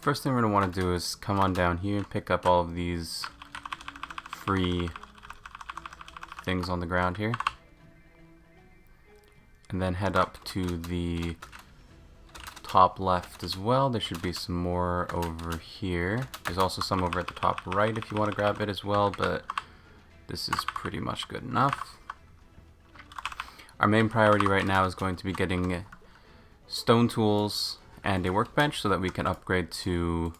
first thing we're going to want to do is come on down here and pick up all of these free things on the ground here. And then head up to the top left as well. There should be some more over here. There's also some over at the top right if you want to grab it as well, but this is pretty much good enough. Our main priority right now is going to be getting stone tools and a workbench so that we can upgrade to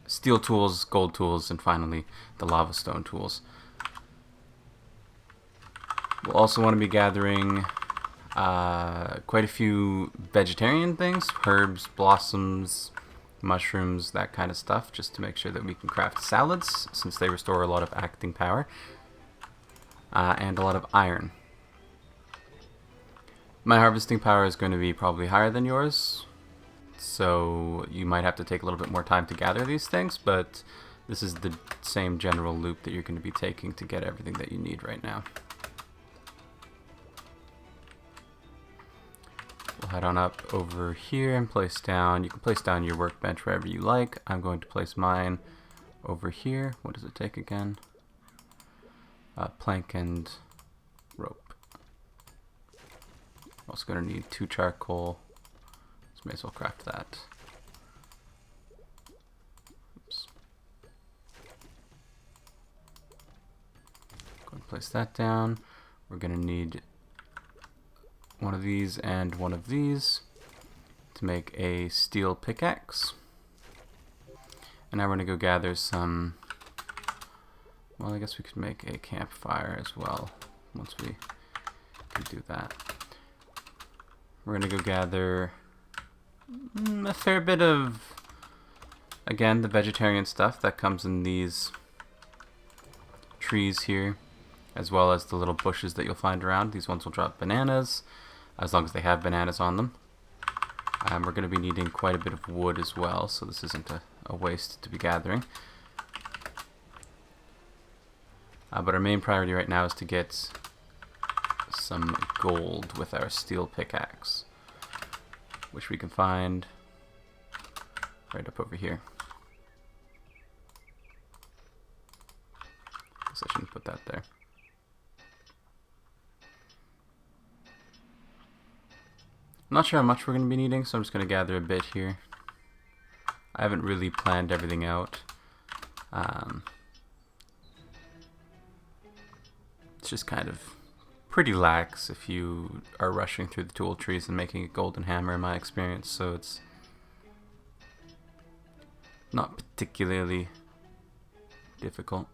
steel tools, gold tools, and finally the lava stone tools. We'll also want to be gathering quite a few vegetarian things, herbs, blossoms, mushrooms, that kind of stuff, just to make sure that we can craft salads, since they restore a lot of acting power, and a lot of iron. My harvesting power is going to be probably higher than yours, so you might have to take a little bit more time to gather these things, but this is the same general loop that you're going to be taking to get everything that you need right now. We'll head on up over here and place down, you can place down your workbench wherever you like. I'm going to place mine over here. What does it take again? Plank and rope. Also going to need 2 charcoal, so may as well craft that. Oops. Go and place that down. We're going to need one of these and one of these to make a steel pickaxe. And now we're going to go gather some, well, I guess we could make a campfire as well once we can do that. We're going to go gather a fair bit of, again, the vegetarian stuff that comes in these trees here, as well as the little bushes that you'll find around. These ones will drop bananas, as long as they have bananas on them. We're going to be needing quite a bit of wood as well, so this isn't a waste to be gathering. But our main priority right now is to get some gold with our steel pickaxe, which we can find right up over here. Guess I shouldn't put that there. I'm not sure how much we're going to be needing, so I'm just going to gather a bit here. I haven't really planned everything out. It's just kind of pretty lax if you are rushing through the tool trees and making a golden hammer, in my experience, so it's not particularly difficult.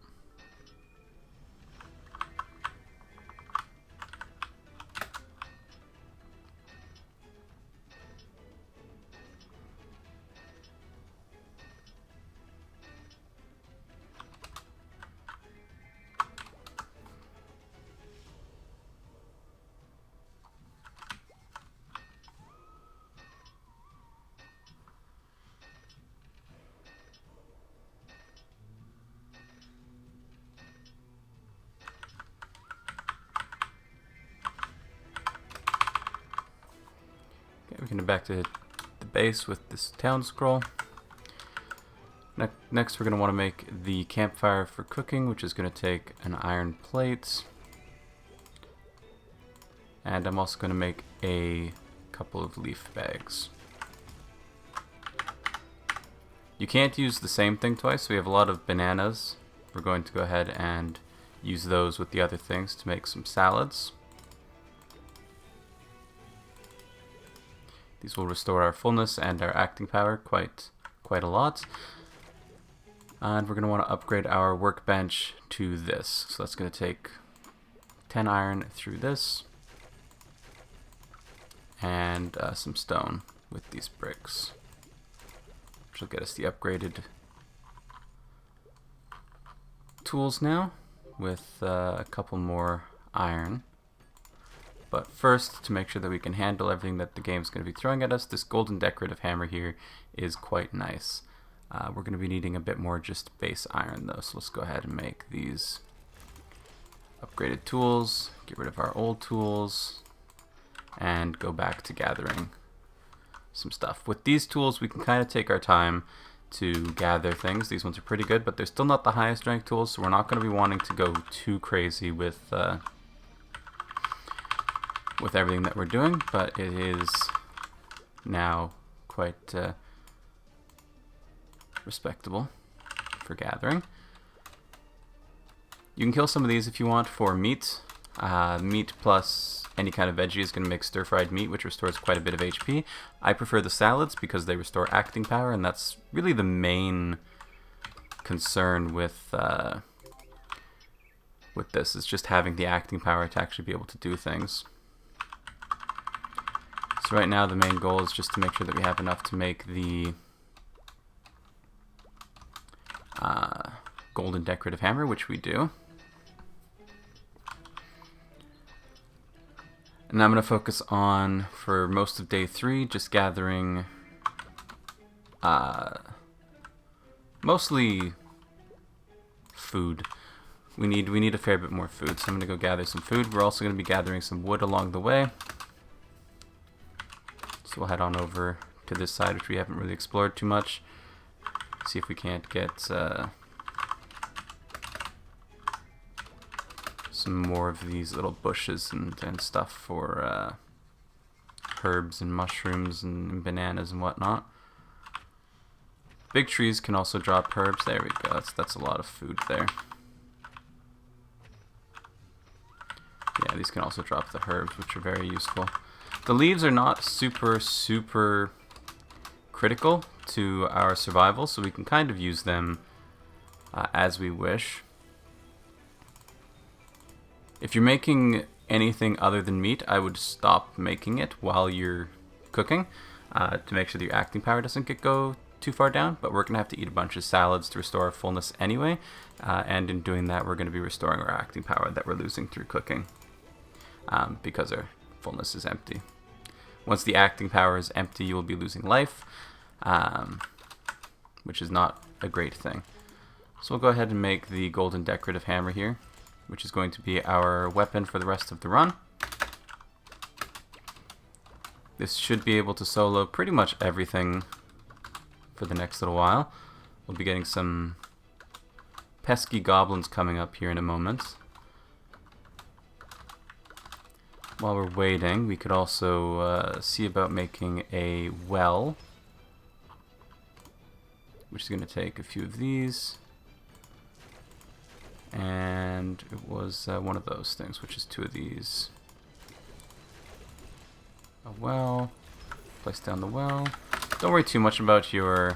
We can go back to the base with this town scroll. Next we're going to want to make the campfire for cooking, which is going to take an iron plate. And I'm also going to make a couple of leaf bags. You can't use the same thing twice, so we have a lot of bananas. We're going to go ahead and use those with the other things to make some salads. These will restore our fullness and our acting power quite a lot. And we're going to want to upgrade our workbench to this. So that's going to take 10 iron through this. And some stone with these bricks, which will get us the upgraded tools now with a couple more iron. But first, to make sure that we can handle everything that the game's going to be throwing at us, this golden decorative hammer here is quite nice. We're going to be needing a bit more just base iron though, so let's go ahead and make these upgraded tools, get rid of our old tools, and go back to gathering some stuff. With these tools, we can kind of take our time to gather things. These ones are pretty good, but they're still not the highest rank tools, so we're not going to be wanting to go too crazy with everything that we're doing, but it is now quite respectable for gathering. You can kill some of these if you want for meat. Meat plus any kind of veggie is going to make stir-fried meat, which restores quite a bit of HP. I prefer the salads because they restore acting power, and that's really the main concern with this, is just having the acting power to actually be able to do things. So right now the main goal is just to make sure that we have enough to make the golden decorative hammer, which we do. And I'm going to focus on, for most of day 3, just gathering mostly food. We need a fair bit more food, so I'm going to go gather some food. We're also going to be gathering some wood along the way. So we'll head on over to this side, which we haven't really explored too much. See if we can't get some more of these little bushes and stuff for herbs and mushrooms and bananas and whatnot. Big trees can also drop herbs. There we go. That's a lot of food there. Yeah, these can also drop the herbs, which are very useful. The leaves are not super critical to our survival, so we can kind of use them as we wish. If you're making anything other than meat, I would stop making it while you're cooking to make sure that your acting power doesn't go too far down, but we're going to have to eat a bunch of salads to restore our fullness anyway, and in doing that we're going to be restoring our acting power that we're losing through cooking because our fullness is empty. Once the acting power is empty, you will be losing life, which is not a great thing. So we'll go ahead and make the golden decorative hammer here, which is going to be our weapon for the rest of the run. This should be able to solo pretty much everything for the next little while. We'll be getting some pesky goblins coming up here in a moment. While we're waiting, we could also see about making a well, which is going to take a few of these. And it was one of those things, which is 2 of these. A well. Place down the well. Don't worry too much about your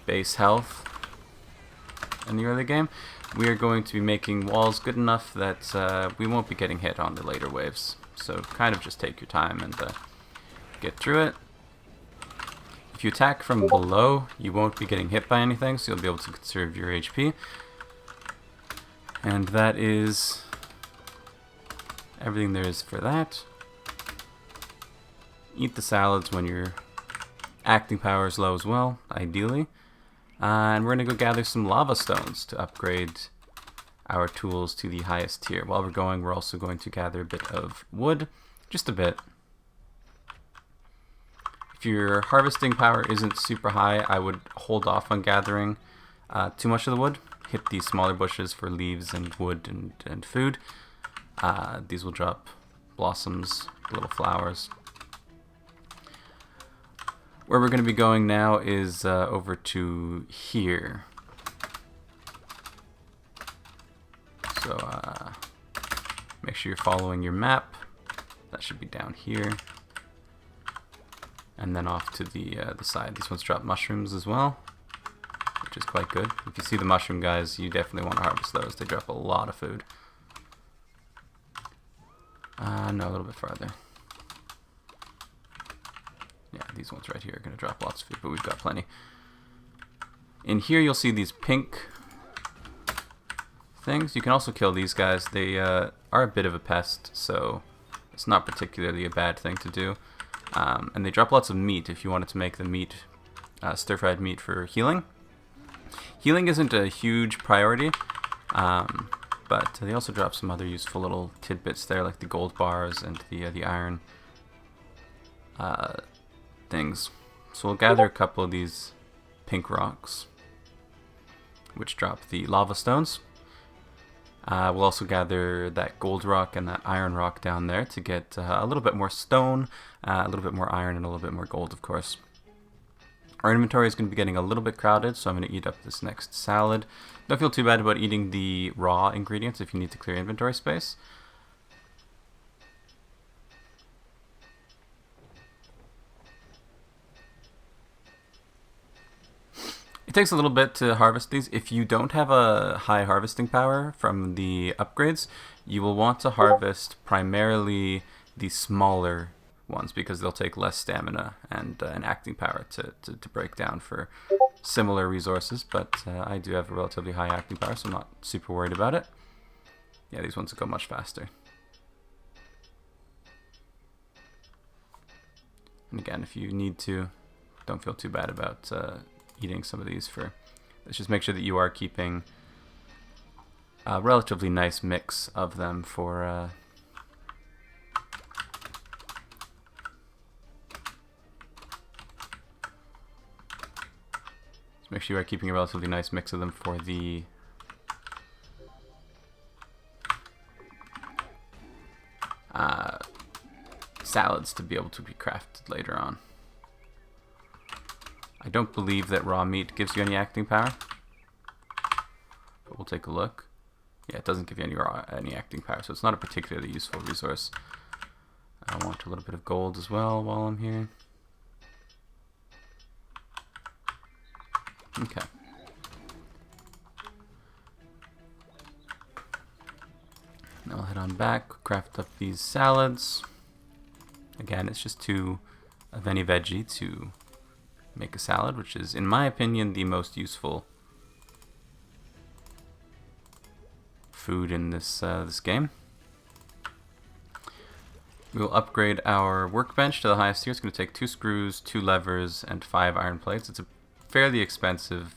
base health in the early game. We are going to be making walls good enough that we won't be getting hit on the later waves. So kind of just take your time and get through it. If you attack from below, you won't be getting hit by anything, so you'll be able to conserve your HP. And that is everything there is for that. Eat the salads when your acting power is low as well, ideally. And we're going to go gather some lava stones to upgrade our tools to the highest tier. While we're going, we're also going to gather a bit of wood, just a bit. If your harvesting power isn't super high, I would hold off on gathering too much of the wood. Hit these smaller bushes for leaves and wood and food. These will drop blossoms, little flowers. Where we're going to be going now is over to here. So make sure you're following your map. That should be down here. And then off to the side. These ones drop mushrooms as well, which is quite good. If you see the mushroom guys, you definitely want to harvest those. They drop a lot of food. No, a little bit farther. Yeah, these ones right here are going to drop lots of food, but we've got plenty. In here you'll see these pink things. You can also kill these guys. They are a bit of a pest, so it's not particularly a bad thing to do. And they drop lots of meat if you wanted to make the meat, stir-fried meat for healing. Healing isn't a huge priority, but they also drop some other useful little tidbits there, like the gold bars and the iron things. So we'll gather a couple of these pink rocks, which drop the lava stones. We'll also gather that gold rock and that iron rock down there to get a little bit more stone, a little bit more iron, and a little bit more gold, of course. Our inventory is going to be getting a little bit crowded, so I'm going to eat up this next salad. Don't feel too bad about eating the raw ingredients if you need to clear inventory space. It takes a little bit to harvest these. If you don't have a high harvesting power from the upgrades, you will want to harvest primarily the smaller ones because they'll take less stamina and an acting power to break down for similar resources. But I do have a relatively high acting power, so I'm not super worried about it. Yeah, these ones will go much faster. And again, if you need to, don't feel too bad about eating some of these. Let's just make sure that you are keeping a relatively nice mix of them for just make sure you are keeping a relatively nice mix of them for the salads to be able to be crafted later on. I don't believe that raw meat gives you any acting power, but we'll take a look. Yeah, it doesn't give you any acting power, so it's not a particularly useful resource. I want a little bit of gold as well while I'm here. Okay. Now I'll head on back, craft up these salads. Again, it's just 2 of any veggie to make a salad, which is, in my opinion, the most useful food in this this game. We will upgrade our workbench to the highest tier. It's going to take 2 screws, 2 levers, and 5 iron plates. It's a fairly expensive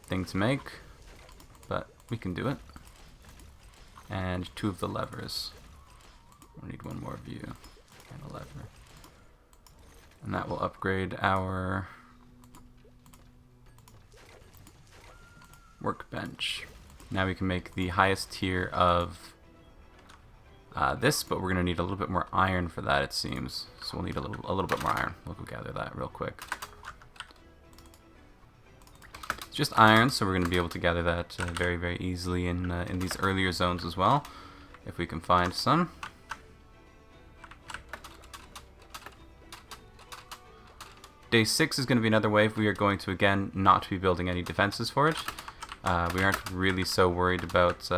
thing to make, but we can do it. And 2 of the levers. We'll need 1 more of you and a lever. And that will upgrade our workbench. Now we can make the highest tier of this, but we're going to need a little bit more iron for that, it seems. So we'll need a little bit more iron. We'll go gather that real quick. It's just iron, so we're going to be able to gather that very, very easily in these earlier zones as well, if we can find some. Day 6 is going to be another wave. We are going to, again, not be building any defenses for it. We aren't really so worried about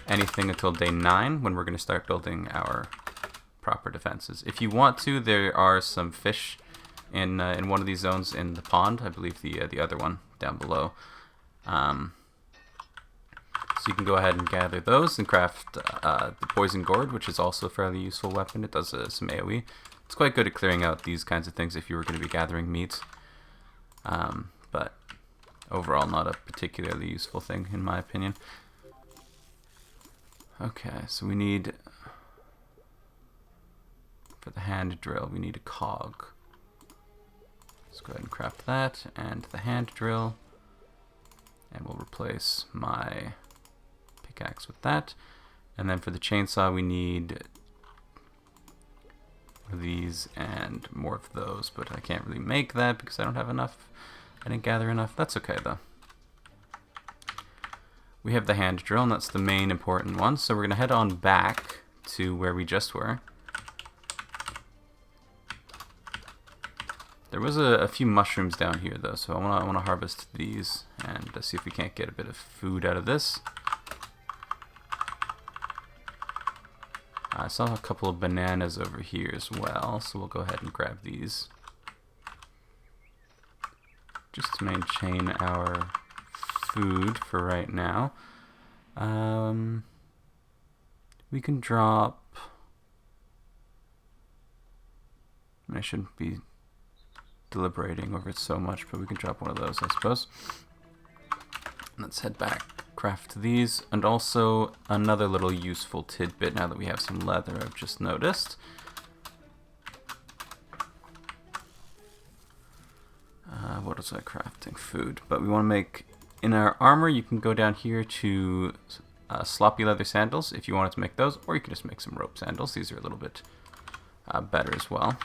anything until day 9, when we're going to start building our proper defenses. If you want to, there are some fish in one of these zones in the pond. I believe the other one down below. So you can go ahead and gather those and craft the poison gourd, which is also a fairly useful weapon. It does some AoE. It's quite good at clearing out these kinds of things if you were going to be gathering meat. But overall, not a particularly useful thing, in my opinion. Okay, so we need, for the hand drill, we need a cog. Let's go ahead and craft that, and the hand drill. And we'll replace my pickaxe with that. And then for the chainsaw, we need these and more of those, but I can't really make that because I don't have enough. I didn't gather enough. That's okay though. We have the hand drill, and that's the main important one, so we're gonna head on back to where we just were. There was a few mushrooms down here though, so I wanna harvest these and see if we can't get a bit of food out of this. I saw a couple of bananas over here as well, so we'll go ahead and grab these. Just to maintain our food for right now. We can drop... I shouldn't be deliberating over it so much, but we can drop one of those, I suppose. Let's head back, craft these, and also another little useful tidbit now that we have some leather I've just noticed. What is that crafting? Food. But we want to make, in our armor, you can go down here to sloppy leather sandals if you wanted to make those, or you can just make some rope sandals. These are a little bit better as well.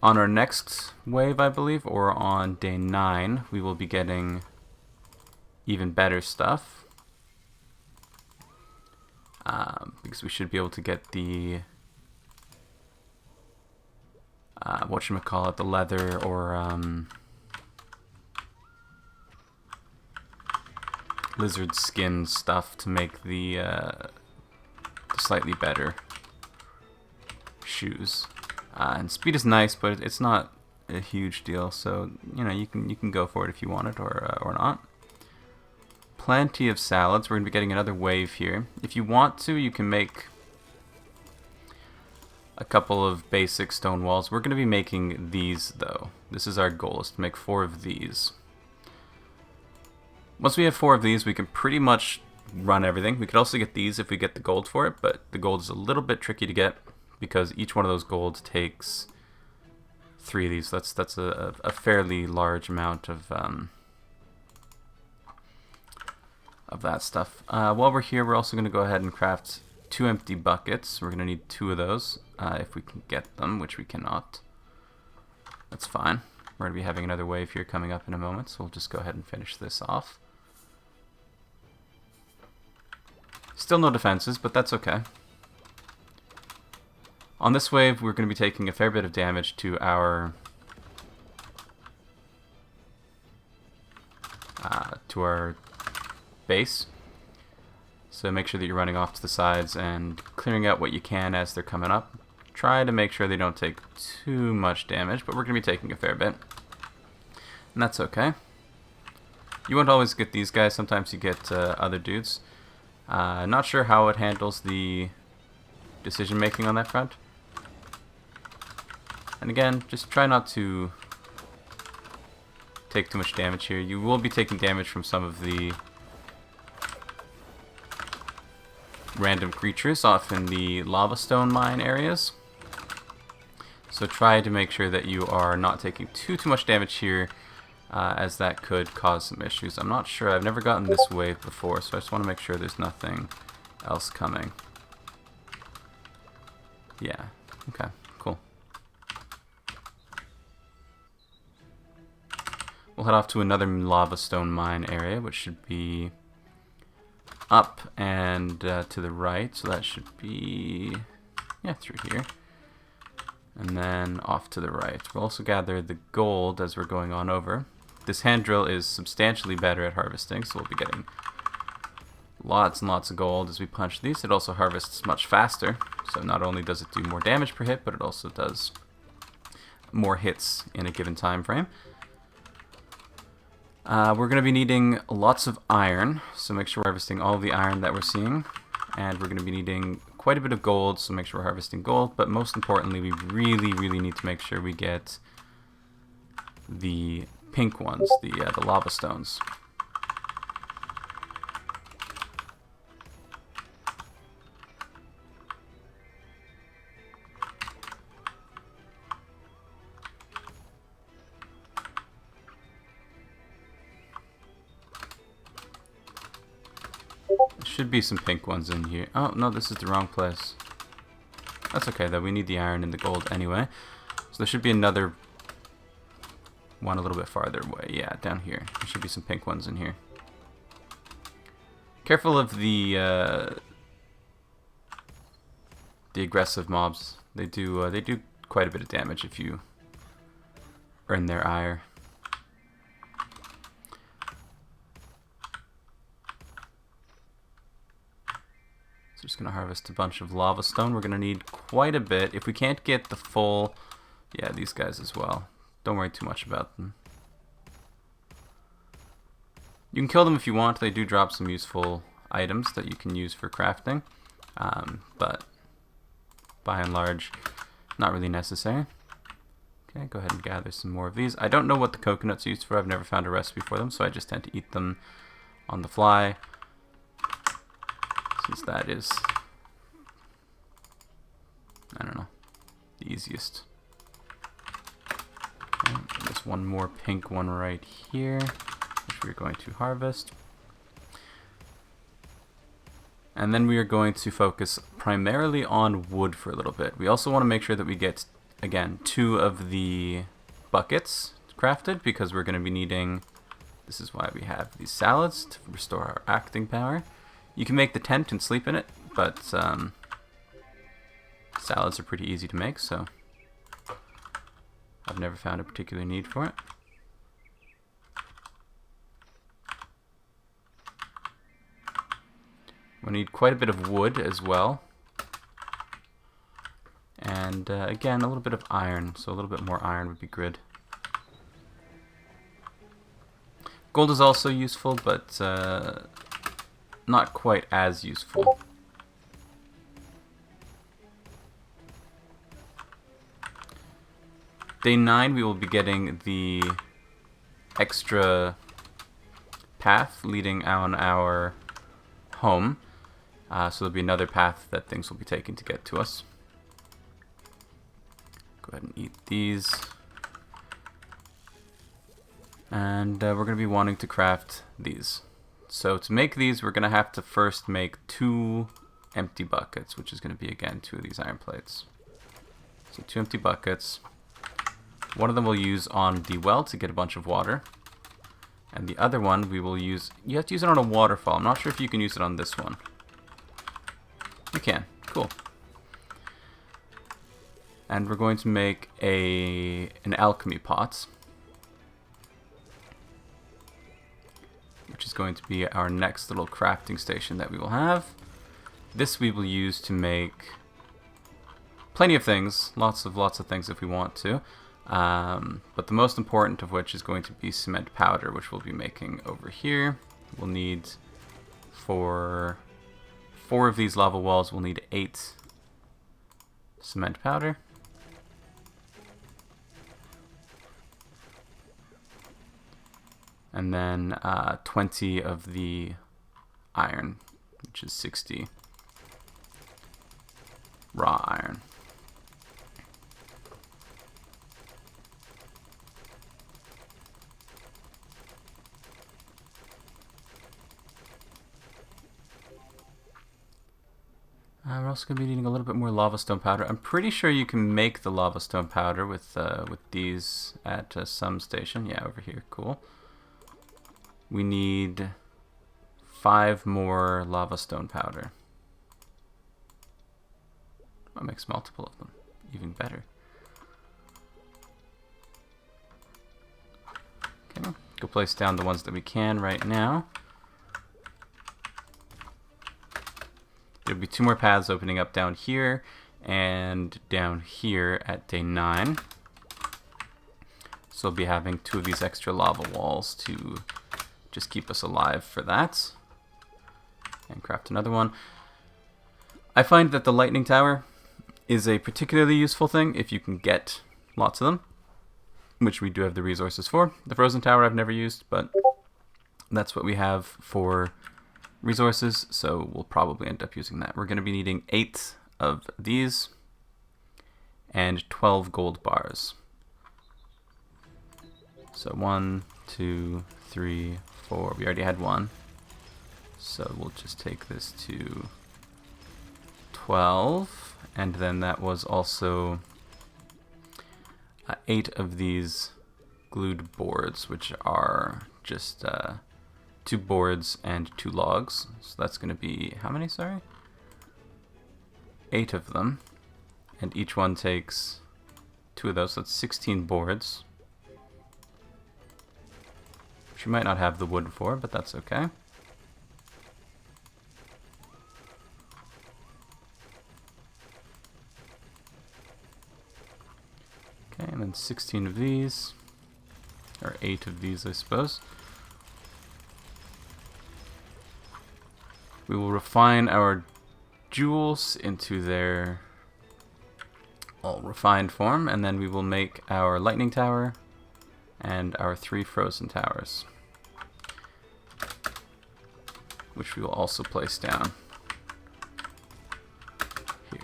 On our next wave, I believe, or on day 9, we will be getting even better stuff. Because we should be able to get the whatchamacallit, the leather or lizard skin stuff to make the slightly better shoes. And speed is nice, but it's not a huge deal, so you know, you can go for it if you want it or not. Plenty of salads. We're gonna be getting another wave here. If you want to, you can make a couple of basic stone walls. We're going to be making these, though. This is our goal, is to make 4 of these. Once we have 4 of these, we can pretty much run everything. We could also get these if we get the gold for it, but the gold is a little bit tricky to get because each one of those golds takes 3 of these. That's a fairly large amount of that stuff. While we're here, we're also going to go ahead and craft 2 empty buckets. We're going to need 2 of those if we can get them, which we cannot. That's fine. We're going to be having another wave here coming up in a moment, so we'll just go ahead and finish this off. Still no defenses, but that's okay. On this wave, we're going to be taking a fair bit of damage to our base. So make sure that you're running off to the sides and clearing out what you can as they're coming up. Try to make sure they don't take too much damage, but we're going to be taking a fair bit. And that's okay. You won't always get these guys. Sometimes you get other dudes. Not sure how it handles the decision making on that front. And again, just try not to take too much damage here. You will be taking damage from some of the random creatures off in the lava stone mine areas. So try to make sure that you are not taking too much damage here, as that could cause some issues. I'm not sure. I've never gotten this wave before, so I just want to make sure there's nothing else coming. Yeah. Okay. Cool. We'll head off to another lava stone mine area, which should be up and to the right, so that should be, yeah, through here, and then off to the right. We'll also gather the gold as we're going on over. This hand drill is substantially better at harvesting, so we'll be getting lots and lots of gold as we punch these. It also harvests much faster, so not only does it do more damage per hit, but it also does more hits in a given time frame. We're going to be needing lots of iron, so make sure we're harvesting all of the iron that we're seeing. And we're going to be needing quite a bit of gold, so make sure we're harvesting gold. But most importantly, we really need to make sure we get the pink ones, the lava stones. Should be some pink ones in here. Oh, no, this is the wrong place. That's okay, though. We need the iron and the gold anyway. So there should be another one a little bit farther away. Yeah, down here. There should be some pink ones in here. Careful of the aggressive mobs. They do quite a bit of damage if you earn their ire. Just going to harvest a bunch of lava stone. We're going to need quite a bit. If we can't get the full... Yeah, these guys as well. Don't worry too much about them. You can kill them if you want. They do drop some useful items that you can use for crafting. But by and large, not really necessary. Okay, go ahead and gather some more of these. I don't know what the coconuts are used for. I've never found a recipe for them, so I just tend to eat them on the fly, since that is, I don't know, the easiest. Okay, there's one more pink one right here, which we're going to harvest. And then we are going to focus primarily on wood for a little bit. We also want to make sure that we get, again, 2 of the buckets crafted, because we're going to be needing, this is why we have these salads, to restore our acting power. You can make the tent and sleep in it, but salads are pretty easy to make, so I've never found a particular need for it. We need quite a bit of wood as well. And again, a little bit of iron, so a little bit more iron would be good. Gold is also useful, but not quite as useful. Day 9, we will be getting the extra path leading on our home. So there'll be another path that things will be taking to get to us. Go ahead and eat these. And we're going to be wanting to craft these. So to make these, we're going to have to first make 2 empty buckets, which is going to be, again, 2 of these iron plates. So 2 empty buckets. One of them we'll use on the well to get a bunch of water. And the other one we will use, you have to use it on a waterfall. I'm not sure if you can use it on this one. You can. Cool. And we're going to make an alchemy pot, which is going to be our next little crafting station that we will have. This we will use to make plenty of things, lots of things if we want to. But the most important of which is going to be cement powder, which we'll be making over here. We'll need, for 4 of these lava walls, we'll need 8 cement powder. And then 20 of the iron, which is 60 raw iron. We're also going to be needing a little bit more lava stone powder. I'm pretty sure you can make the lava stone powder with these at some station. Yeah, over here. Cool. We need 5 more lava stone powder. That makes multiple of them. Even better. Okay, go place down the ones that we can right now. There'll be 2 more paths opening up down here and down here at day 9. So we'll be having 2 of these extra lava walls to just keep us alive for that. And craft another one. I find that the lightning tower is a particularly useful thing if you can get lots of them, which we do have the resources for. The frozen tower I've never used, but that's what we have for resources, so we'll probably end up using that. We're going to be needing 8 of these and 12 gold bars. So 1, 2, 3, 4. We already had 1. So we'll just take this to 12. And then that was also 8 of these glued boards, which are just 2 boards and 2 logs. So that's going to be, how many, sorry? 8 of them. And each one takes 2 of those, so that's 16 boards. Which you might not have the wood for, but that's okay. Okay, and then 16 of these. Or 8 of these, I suppose. We will refine our jewels into their all refined form, and then we will make our lightning tower and our 3 frozen towers, which we will also place down here.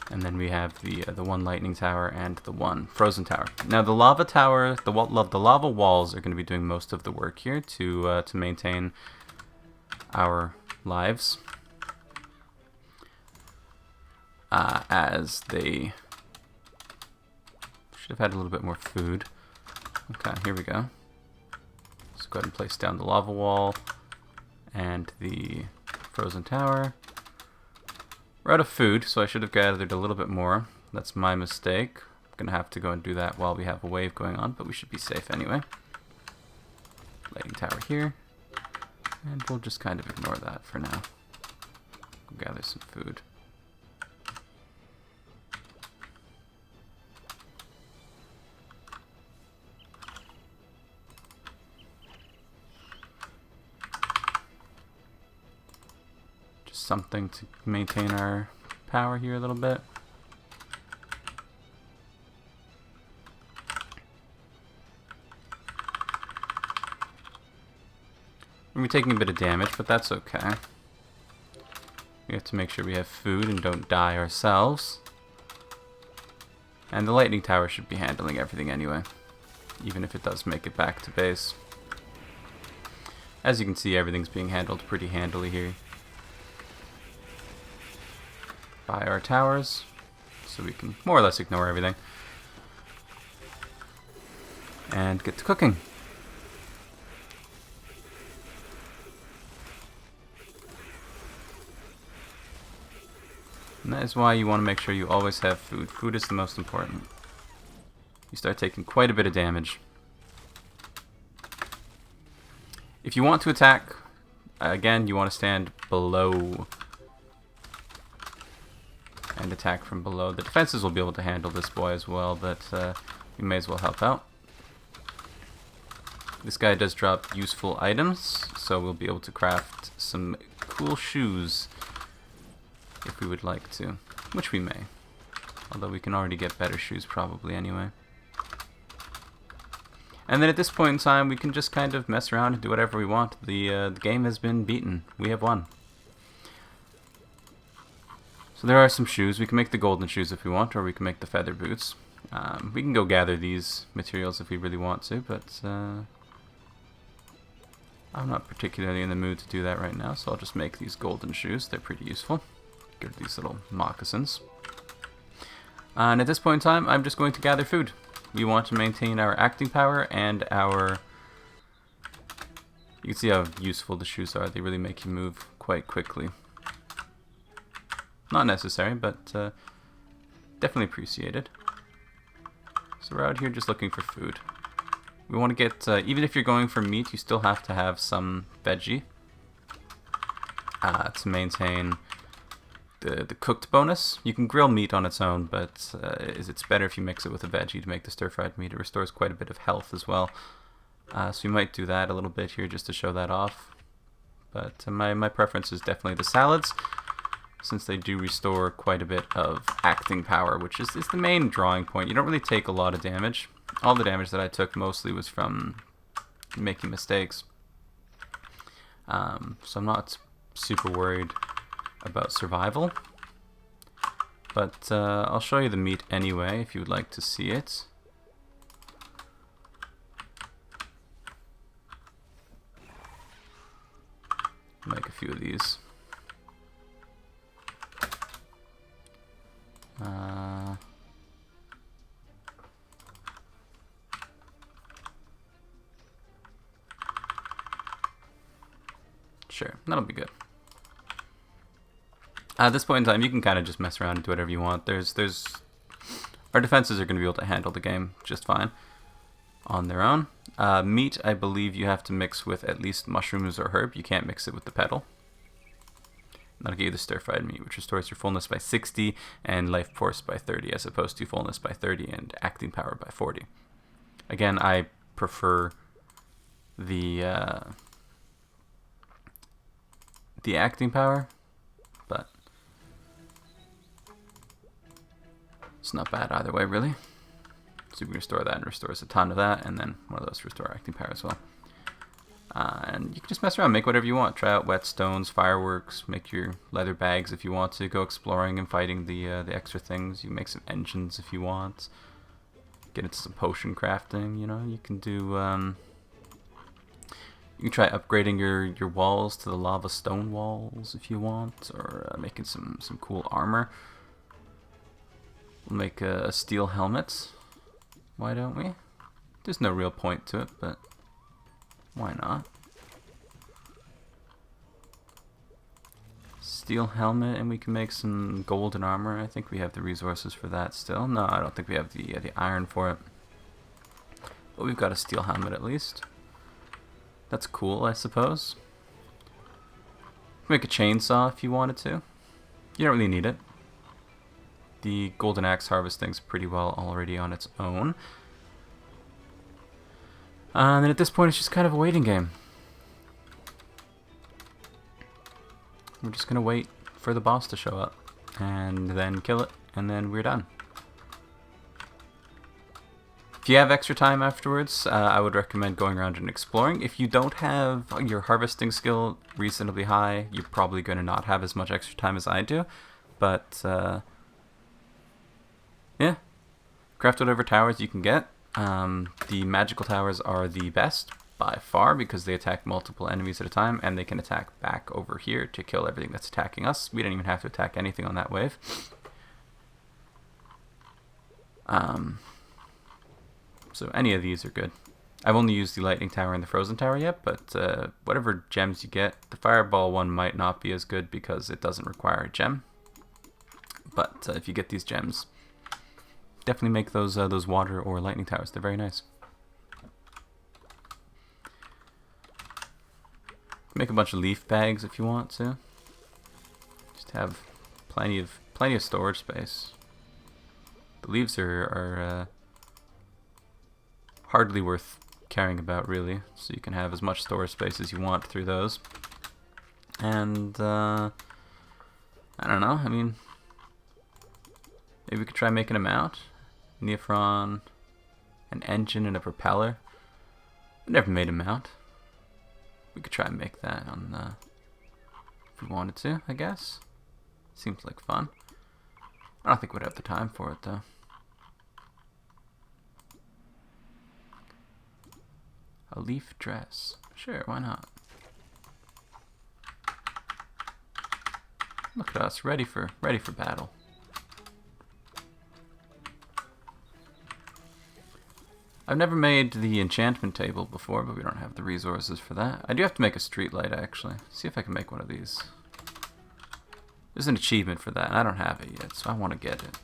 And then we have the 1 lightning tower and the 1 frozen tower. Now the lava tower, the lava walls are going to be doing most of the work here to maintain our lives, as they should have had a little bit more food. Okay, here we go. Let's go ahead and place down the lava wall and the frozen tower. We're out of food, so I should have gathered a little bit more. That's my mistake. I'm going to have to go and do that while we have a wave going on, but we should be safe anyway. Lighting tower here. And we'll just kind of ignore that for now. We'll gather some food. Something to maintain our power here a little bit. We're taking a bit of damage, but that's okay. We have to make sure we have food and don't die ourselves. And the lightning tower should be handling everything anyway, even if it does make it back to base. As you can see, everything's being handled pretty handily here by our towers, so we can more or less ignore everything and get to cooking. And that is why you want to make sure you always have food. Food is the most important. You start taking quite a bit of damage. If you want to attack, again, you want to stand below and attack from below. The defenses will be able to handle this boy as well, but we may as well help out. This guy does drop useful items, so we'll be able to craft some cool shoes if we would like to, which we may. Although we can already get better shoes probably anyway. And then at this point in time, we can just kind of mess around and do whatever we want. The game has been beaten. We have won. So there are some shoes. We can make the golden shoes if we want, or we can make the feather boots. We can go gather these materials if we really want to, but I'm not particularly in the mood to do that right now, so I'll just make these golden shoes. They're pretty useful. Get rid of these little moccasins. And at this point in time, I'm just going to gather food. We want to maintain our acting power and our... You can see how useful the shoes are. They really make you move quite quickly. Not necessary, but definitely appreciated. So we're out here just looking for food. We want to get, even if you're going for meat, you still have to have some veggie to maintain the cooked bonus. You can grill meat on its own, but it's better if you mix it with a veggie to make the stir-fried meat. It restores quite a bit of health as well. So we might do that a little bit here just to show that off. But my preference is definitely the salads, since they do restore quite a bit of acting power, which is the main drawing point. You don't really take a lot of damage. All the damage that I took mostly was from making mistakes. So I'm not super worried about survival. But I'll show you the meat anyway, if you would like to see it. Make a few of these. Sure, that'll be good. At this point in time, you can kind of just mess around and do whatever you want. Our defenses are going to be able to handle the game just fine on their own. Meat, I believe you have to mix with at least mushrooms or herb. You can't mix it with the petal. That'll give you the stir-fried meat, which restores your fullness by 60 and life force by 30, as opposed to fullness by 30 and acting power by 40. Again, I prefer the the acting power, but it's not bad either way, really. So we can restore that, and restores a ton of that, and then one of those restore acting power as well. And you can just mess around, make whatever you want. Try out whetstones, fireworks, make your leather bags if you want to. Go exploring and fighting the extra things. You can make some engines if you want. Get into some potion crafting, you know. You can do... you can try upgrading your walls to the lava stone walls if you want, or making some cool armor. We'll make a steel helmet. Why don't we? There's no real point to it, but why not? Steel helmet, and we can make some golden armor. I think we have the resources for that still. No, I don't think we have the iron for it. But we've got a steel helmet at least. That's cool, I suppose. Make a chainsaw if you wanted to. You don't really need it. The golden axe harvesting's pretty well already on its own. And then at this point it's just kind of a waiting game. We're just gonna wait for the boss to show up, and then kill it, and then we're done. If you have extra time afterwards, I would recommend going around and exploring. If you don't have your harvesting skill reasonably high, you're probably going to not have as much extra time as I do. But, yeah. Craft whatever towers you can get. The magical towers are the best by far because they attack multiple enemies at a time, and they can attack back over here to kill everything that's attacking us. We don't even have to attack anything on that wave. So any of these are good. I've only used the lightning tower and the frozen tower yet, but whatever gems you get, the fireball one might not be as good because it doesn't require a gem. But if you get these gems, definitely make those water or lightning towers. They're very nice. Make a bunch of leaf bags if you want to. Just have plenty of storage space. The leaves are hardly worth caring about, really. So you can have as much storage space as you want through those. And I don't know. I mean, maybe we could try making a mount. Neophron, an engine, and a propeller. I never made a mount. We could try and make that on if we wanted to, I guess. Seems like fun. I don't think we'd have the time for it, though. A leaf dress. Sure, why not? Look at us, ready for battle. I've never made the enchantment table before, but we don't have the resources for that. I do have to make a street light, actually. See if I can make one of these. There's an achievement for that, and I don't have it yet, so I want to get it.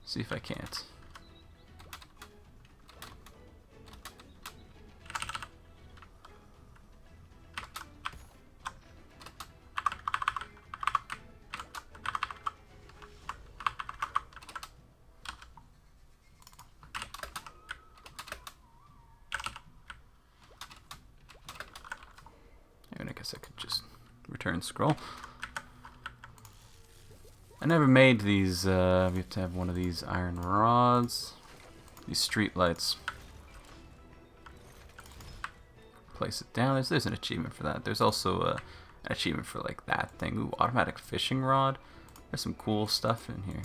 See if I can't. I guess I could just return scroll. I never made these, we have to have one of these iron rods. These street lights. Place it down. There's an achievement for that. There's also an achievement for like that thing. Ooh, automatic fishing rod. There's some cool stuff in here.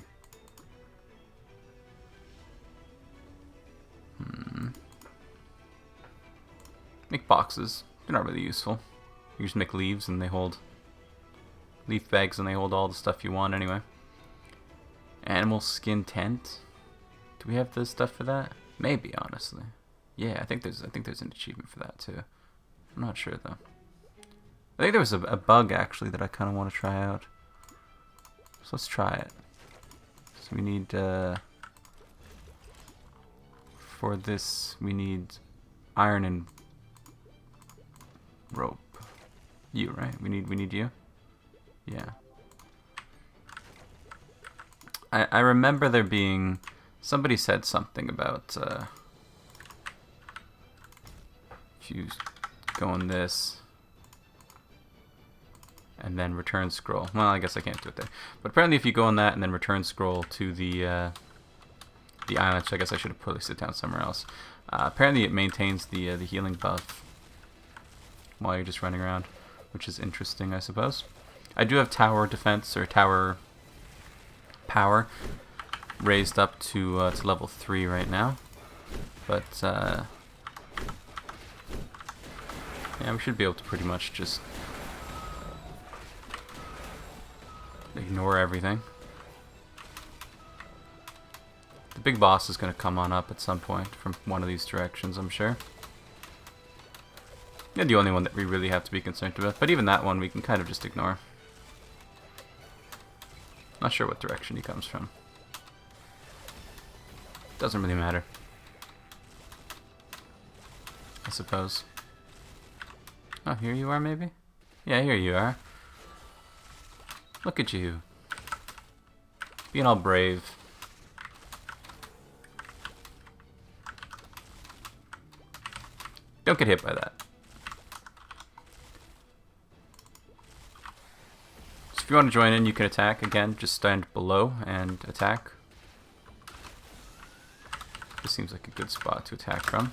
Make boxes. They're not really useful. You just make leaves and they hold leaf bags and they hold all the stuff you want anyway. Animal skin tent. Do we have the stuff for that? Maybe, honestly. Yeah, I think there's an achievement for that too. I'm not sure though. I think there was a bug actually that I kind of want to try out. So let's try it. So we need for this we need iron and rope. You, right? We need you? Yeah. I remember there being... Somebody said something about... if you go on this... and then return scroll. Well, I guess I can't do it there. But apparently if you go on that and then return scroll to the island, which I guess I should have placed it down somewhere else. Apparently it maintains the healing buff while you're just running around, which is interesting, I suppose. I do have tower defense, or tower power, raised up to level 3 right now. But, yeah, we should be able to pretty much just ignore everything. The big boss is going to come on up at some point from one of these directions, I'm sure. Yeah, the only one that we really have to be concerned about. But even that one we can kind of just ignore. Not sure what direction he comes from. Doesn't really matter, I suppose. Oh, here you are, maybe? Yeah, here you are. Look at you. Being all brave. Don't get hit by that. So if you want to join in, you can attack. Again, just stand below and attack. This seems like a good spot to attack from.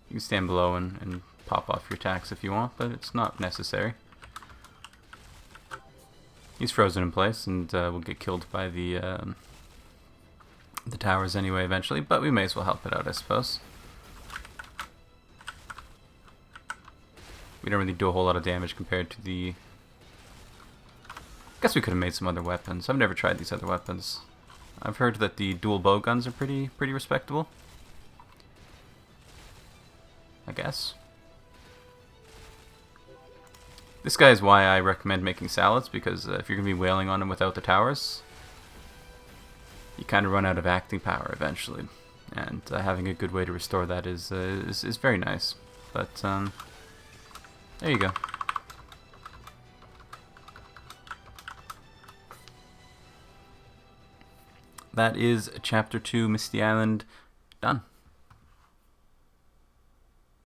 You can stand below and pop off your attacks if you want, but it's not necessary. He's frozen in place and will get killed by the towers anyway eventually, but we may as well help it out, I suppose. We don't really do a whole lot of damage compared to the... I guess we could have made some other weapons. I've never tried these other weapons. I've heard that the dual bow guns are pretty respectable, I guess. This guy is why I recommend making salads, because if you're going to be wailing on him without the towers, you kind of run out of acting power eventually. And having a good way to restore that is very nice. But, there you go. That is Chapter 2, Misty Island, done.